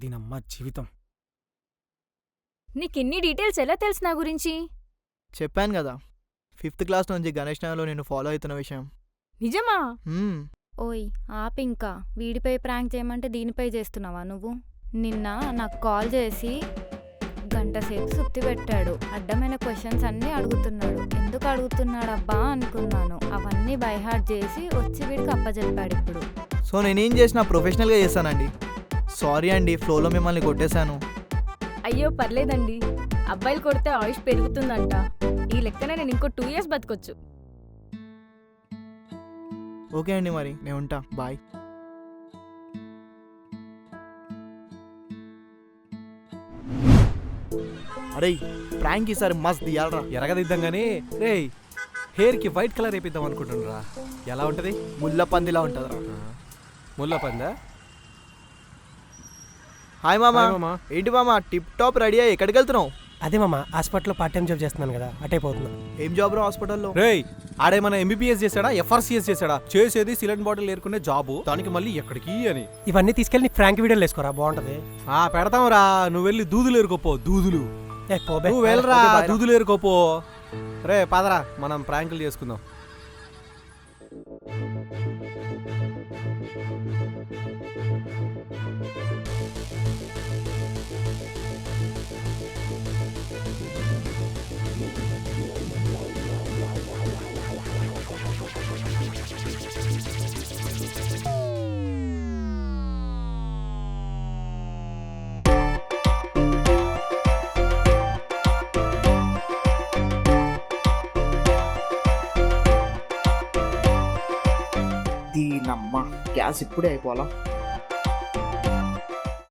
దీనమ్మ జీవితం. నీకిన్ని డీటెయిల్స్ ఎలా తెలుసు నా గురించి? చెప్పాను కదా 5th క్లాస్ నుంచి గణేష్ నగర్లో నేను ఫాలో అవుతున్న విషయం. నిజమా? ఓయ్ ఆపింకా, వీడిపై ప్రాంక్ చేయమంటే దీనిపై చేస్తున్నావా నువ్వు? నిన్న నాకు కాల్ చేసి గంట సేపు సుత్తి పెట్టాడు. అడ్డమైన క్వశ్చన్స్ అన్నీ అడుగుతున్నాడు. ఎందుకు అడుగుతున్నాడబ్బా అనుకున్నాను. అవన్నీ బైహార్ట్ చేసి వచ్చి వీడికి అప్పచెప్పాడు ఇప్పుడు. సో నేనేం చేసినా ప్రొఫెషనల్గా చేస్తానండి. సారీ అండి, ఫ్లోలో మిమ్మల్ని కొట్టేశాను. అయ్యో పర్లేదండి, అబ్బాయిలు కొడితే ఆయుష్ పెరుగుతుందంట. ఈ లెక్కన నేను ఇంకో 2 years బతకొచ్చు. ఓకే అండి, మరి నేను ఉంటా. బాయ్. అరే ప్రాంక్ ఈసారి మస్త్ దియాలరా. ఎరగదిద్దాం గానీ రేయ్, హెయిర్కి వైట్ కలర్ వేపిద్దాం అనుకుంటున్నారా? ఎలా ఉంటది? ముళ్ళ పందిలా ఉంటుందిరా. ముల్ల పందా? హాయ్ మామా. హాయ్ మామా. ఏంటి మామా టిప్ టాప్ రెడీ అయ్యి ఎక్కడికి వెళ్తున్నావు? అదే మామ, హాస్పిటల్లో పార్ట్ టైం జాబ్ చేస్తున్నాను కదా, అటే పోతున్నా. ఏం జాబ్ రా హాస్పిటల్లో? రేయ్, ఆడేమన్నా ఎంబీబీఎస్ చేశాడా, ఎఫ్ఆర్సీఎస్ చేశాడా? చేసేది సిలిండర్ బాటిల్ ఏరుకునే జాబు, దానికి మళ్ళీ ఎక్కడికి అని. ఇవన్నీ తీసుకెళ్ళి నీకు ఫ్రాంక్ వీడియోలు వేసుకోరా, బాగుంటది. పెడతాం రా, నువ్వు వెళ్ళి దూదులు ఏరుకోపో. దూదులు పోబే, నువ్వు వెళ్ళరా, ఓకే, బాయ్ రా. దూదులు ఏరుకోపో. రే పదరా, మనం ప్రాంకులు చేసుకుందాం. దీనమ్మ గ్యాస్ ఇప్పుడే అయిపోవాలా?